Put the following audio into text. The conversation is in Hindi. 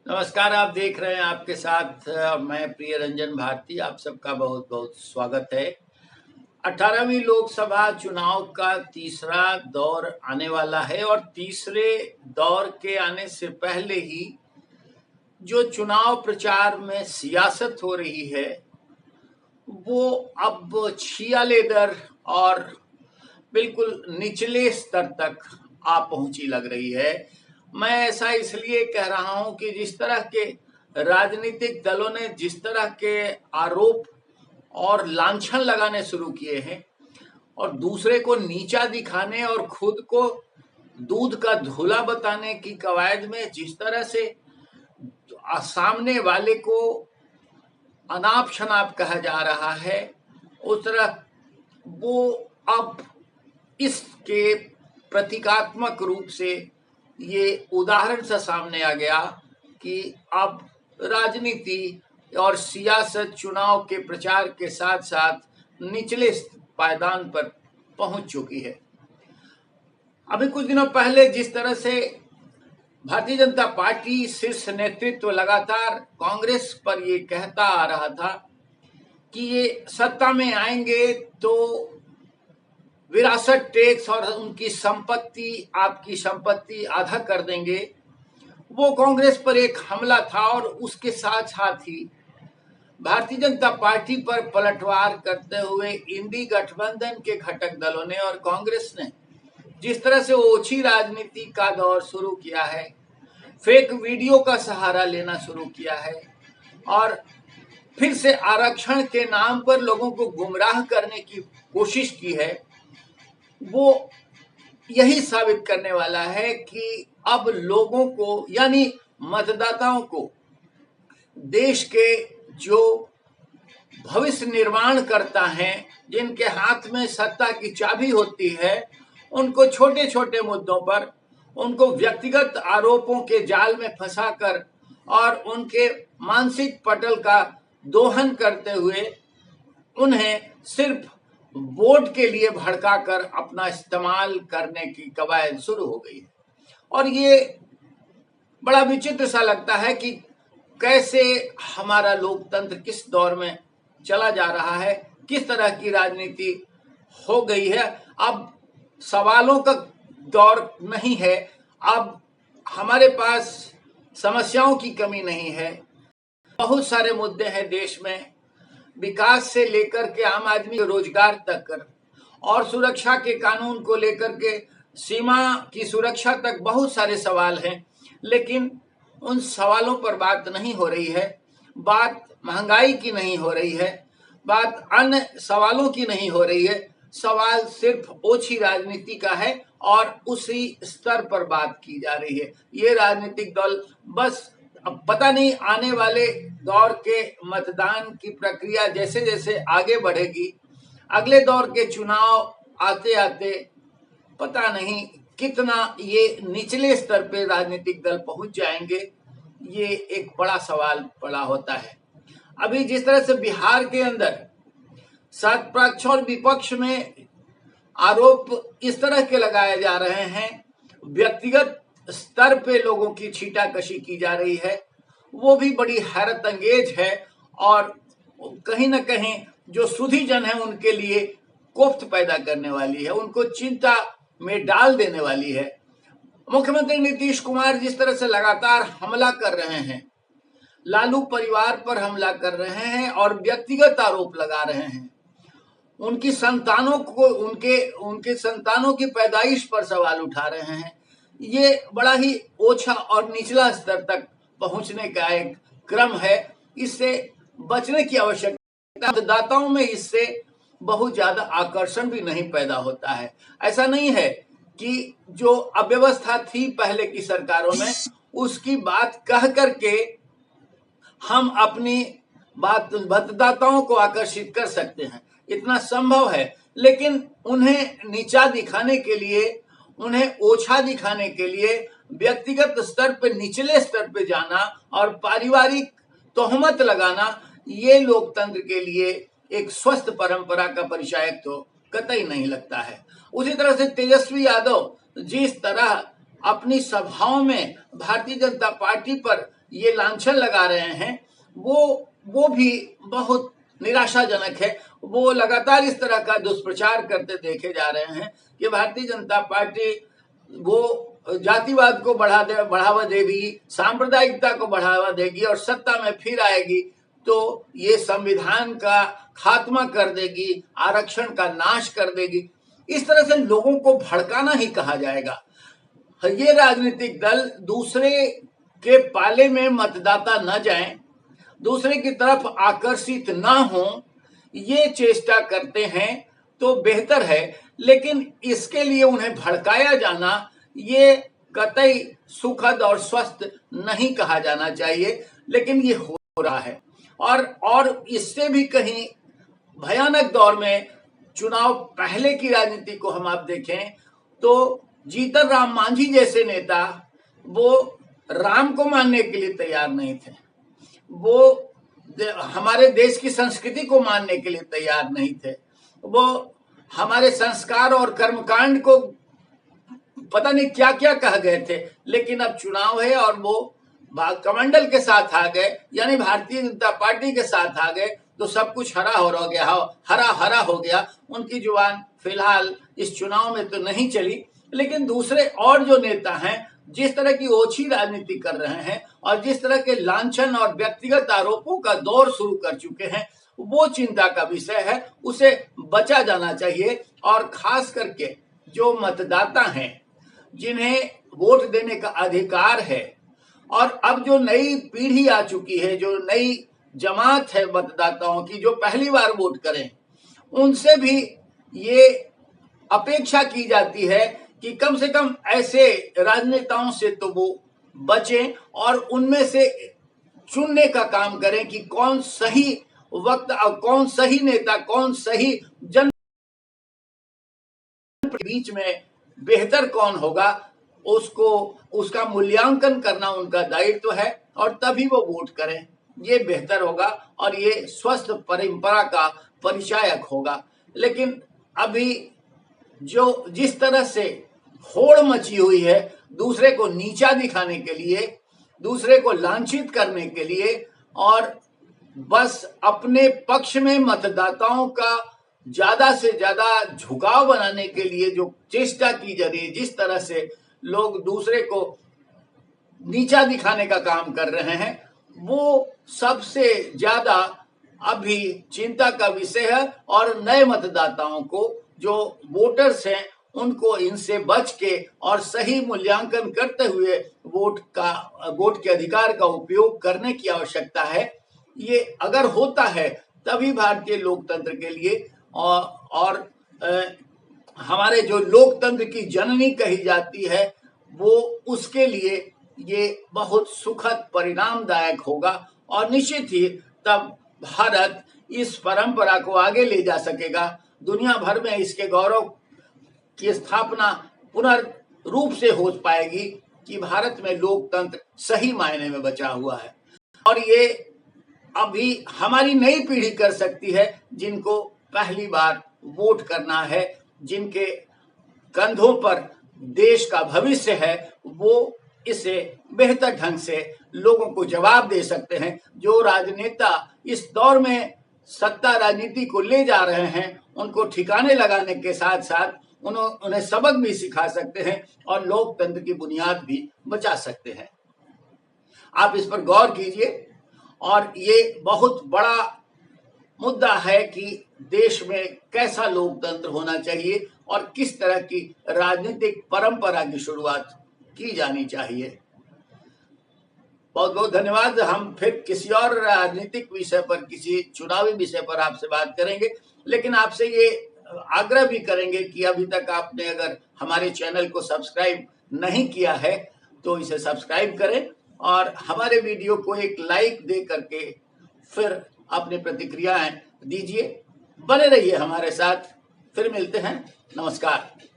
नमस्कार। आप देख रहे हैं आपके साथ मैं प्रिय रंजन भारती। आप सबका बहुत बहुत स्वागत है। 18वीं लोकसभा चुनाव का तीसरा दौर आने वाला है और तीसरे दौर के आने से पहले ही जो चुनाव प्रचार में सियासत हो रही है वो अब छिया दर और बिल्कुल निचले स्तर तक आ पहुंची लग रही है। मैं ऐसा इसलिए कह रहा हूं कि जिस तरह के राजनीतिक दलों ने जिस तरह के आरोप और लांछन लगाने शुरू किए हैं और दूसरे को नीचा दिखाने और खुद को दूध का धुला बताने की कवायद में जिस तरह से सामने वाले को अनाप शनाप कहा जा रहा है, उस तरह वो अब इसके प्रतीकात्मक रूप से ये उदाहरण सा सामने आ गया कि अब राजनीति और सियासत चुनाव के प्रचार के साथ साथ निचले पायदान पर पहुंच चुकी है। अभी कुछ दिनों पहले जिस तरह से भारतीय जनता पार्टी शीर्ष नेतृत्व लगातार कांग्रेस पर ये कहता आ रहा था कि ये सत्ता में आएंगे तो विरासत टैक्स और उनकी संपत्ति, आपकी संपत्ति आधा कर देंगे, वो कांग्रेस पर एक हमला था। और उसके साथ साथ ही भारतीय जनता पार्टी पर पलटवार करते हुए इंडी गठबंधन के घटक दलों ने और कांग्रेस ने जिस तरह से ओछी राजनीति का दौर शुरू किया है, फेक वीडियो का सहारा लेना शुरू किया है और फिर से आरक्षण के नाम पर लोगों को गुमराह करने की कोशिश की है, वो यही साबित करने वाला है कि अब लोगों को यानी मतदाताओं को देश के जो भविष्य निर्माण करता है, जिनके हाथ में सत्ता की चाबी होती है, उनको छोटे छोटे मुद्दों पर उनको व्यक्तिगत आरोपों के जाल में फंसाकर और उनके मानसिक पटल का दोहन करते हुए उन्हें सिर्फ वोट के लिए भड़काकर अपना इस्तेमाल करने की कवायद शुरू हो गई है। और ये बड़ा विचित्र सा लगता है कि कैसे हमारा लोकतंत्र किस दौर में चला जा रहा है, किस तरह की राजनीति हो गई है। अब सवालों का दौर नहीं है, अब हमारे पास समस्याओं की कमी नहीं है। बहुत सारे मुद्दे हैं देश में, विकास से लेकर के आम आदमी के रोजगार तक और सुरक्षा के कानून को लेकर के सीमा की सुरक्षा तक बहुत सारे सवाल हैं, लेकिन उन सवालों पर बात नहीं हो रही है। बात महंगाई की नहीं हो रही है, बात अन्य सवालों की नहीं हो रही है। सवाल सिर्फ ओछी राजनीति का है और उसी स्तर पर बात की जा रही है। ये राजनीतिक दल बस अब पता नहीं आने वाले दौर के मतदान की प्रक्रिया जैसे जैसे आगे बढ़ेगी, अगले दौर के चुनाव आते आते पता नहीं कितना ये निचले स्तर पे राजनीतिक दल पहुंच जाएंगे, ये एक बड़ा सवाल पड़ा होता है। अभी जिस तरह से बिहार के अंदर सत्पक्ष और विपक्ष में आरोप इस तरह के लगाए जा रहे हैं, व्यक्तिगत स्तर पे लोगों की छीटाकशी की जा रही है, वो भी बड़ी हैरत अंगेज है और कहीं ना कहीं जो सुधीजन है उनके लिए कोफ्त पैदा करने वाली है, उनको चिंता में डाल देने वाली है। मुख्यमंत्री नीतीश कुमार जिस तरह से लगातार हमला कर रहे हैं, लालू परिवार पर हमला कर रहे हैं और व्यक्तिगत आरोप लगा रहे हैं, उनकी संतानों को उनके संतानों की पैदाइश पर सवाल उठा रहे हैं, ये बड़ा ही ओछा और निचला स्तर तक पहुंचने का एक क्रम है। इससे बचने की आवश्यकता, मतदाताओं में इससे बहुत ज्यादा आकर्षण भी नहीं पैदा होता है। ऐसा नहीं है कि जो अव्यवस्था थी पहले की सरकारों में उसकी बात कह करके हम अपनी बात मतदाताओं को आकर्षित कर सकते हैं, इतना संभव है। लेकिन उन्हें नीचा दिखाने के लिए, उन्हें ओछा दिखाने के लिए व्यक्तिगत स्तर पे निचले स्तर पे जाना और पारिवारिक तोहमत लगाना, ये लोकतंत्र के लिए एक स्वस्थ परंपरा का परिचायक तो कतई नहीं लगता है। उसी तरह से तेजस्वी यादव जिस तरह अपनी सभाओं में भारतीय जनता पार्टी पर ये लांछन लगा रहे हैं, वो भी बहुत निराशाजनक है। वो लगातार इस तरह का दुष्प्रचार करते देखे जा रहे हैं कि भारतीय जनता पार्टी वो जातिवाद को बढ़ावा देगी, सांप्रदायिकता को बढ़ावा देगी और सत्ता में फिर आएगी तो ये संविधान का खात्मा कर देगी, आरक्षण का नाश कर देगी। इस तरह से लोगों को भड़काना ही कहा जाएगा। ये राजनीतिक दल दूसरे के पाले में मतदाता न जाएं, दूसरे की तरफ आकर्षित ना हो, ये चेष्टा करते हैं तो बेहतर है, लेकिन इसके लिए उन्हें भड़काया जाना ये कतई सुखद और स्वस्थ नहीं कहा जाना चाहिए, लेकिन ये हो रहा है। और इससे भी कहीं भयानक दौर में चुनाव पहले की राजनीति को हम आप देखें तो जीतन राम मांझी जैसे नेता वो राम को मानने के लिए तैयार नहीं थे, वो हमारे देश की संस्कृति को मानने के लिए तैयार नहीं थे, वो हमारे संस्कार और कर्मकांड को पता नहीं क्या क्या कह गए थे। लेकिन अब चुनाव है और वो कमंडल के साथ आ गए, यानी भारतीय जनता पार्टी के साथ आ गए तो सब कुछ हरा हो गया। उनकी जुबान फिलहाल इस चुनाव में तो नहीं चली, लेकिन दूसरे और जो नेता हैं जिस तरह की ओछी राजनीति कर रहे हैं और जिस तरह के लांछन और व्यक्तिगत आरोपों का दौर शुरू कर चुके हैं, वो चिंता का विषय है, उसे बचा जाना चाहिए। और खास करके जो मतदाता हैं जिन्हें वोट देने का अधिकार है और अब जो नई पीढ़ी आ चुकी है, जो नई जमात है मतदाताओं की जो पहली बार वोट करें, उनसे भी ये अपेक्षा की जाती है कि कम से कम ऐसे राजनेताओं से तो वो बचें और उनमें से चुनने का काम करें कि कौन सही वक्त और कौन सही नेता, कौन सही जन बीच में बेहतर कौन होगा, उसका मूल्यांकन करना उनका दायित्व है और तभी वो वोट करें। ये बेहतर होगा और ये स्वस्थ परंपरा का परिचायक होगा। लेकिन अभी जो जिस तरह से होड़ मची हुई है दूसरे को नीचा दिखाने के लिए, दूसरे को लांछित करने के लिए और बस अपने पक्ष में मतदाताओं का ज्यादा से ज्यादा झुकाव बनाने के लिए जो चेष्टा की जा रही है, जिस तरह से लोग दूसरे को नीचा दिखाने का काम कर रहे हैं, वो सबसे ज्यादा अभी चिंता का विषय है। और नए मतदाताओं को, जो वोटर्स हैं, उनको इनसे बच के और सही मूल्यांकन करते हुए वोट के अधिकार का उपयोग करने की आवश्यकता है। ये अगर होता है तभी भारतीय लोकतंत्र के लिए और हमारे जो लोकतंत्र की जननी कही जाती है वो उसके लिए ये बहुत सुखद परिणामदायक होगा और निश्चित ही तब भारत इस परंपरा को आगे ले जा सकेगा। दुनिया भर में इसके गौरव की स्थापना पुनर्रूप से हो पाएगी कि भारत में लोकतंत्र सही मायने में बचा हुआ है। और ये अभी हमारी नई पीढ़ी कर सकती है जिनको पहली बार वोट करना है, जिनके कंधों पर देश का भविष्य है, वो इसे बेहतर ढंग से लोगों को जवाब दे सकते हैं। जो राजनेता इस दौर में सत्ता राजनीति को ले जा रहे हैं, उनको ठिकाने लगाने के साथ साथ उन्हें सबक भी सिखा सकते हैं और लोकतंत्र की बुनियाद भी बचा सकते हैं। आप इस पर गौर कीजिए। और ये बहुत बड़ा मुद्दा है कि देश में कैसा लोकतंत्र होना चाहिए और किस तरह की राजनीतिक परंपरा की शुरुआत की जानी चाहिए। बहुत बहुत धन्यवाद। हम फिर किसी और राजनीतिक विषय पर, किसी चुनावी विषय पर आपसे बात करेंगे, लेकिन आपसे ये आग्रह भी करेंगे कि अभी तक आपने अगर हमारे चैनल को सब्सक्राइब नहीं किया है तो इसे सब्सक्राइब करें और हमारे वीडियो को एक लाइक दे करके फिर अपनी प्रतिक्रियाएं दीजिए। बने रहिए हमारे साथ। फिर मिलते हैं। नमस्कार।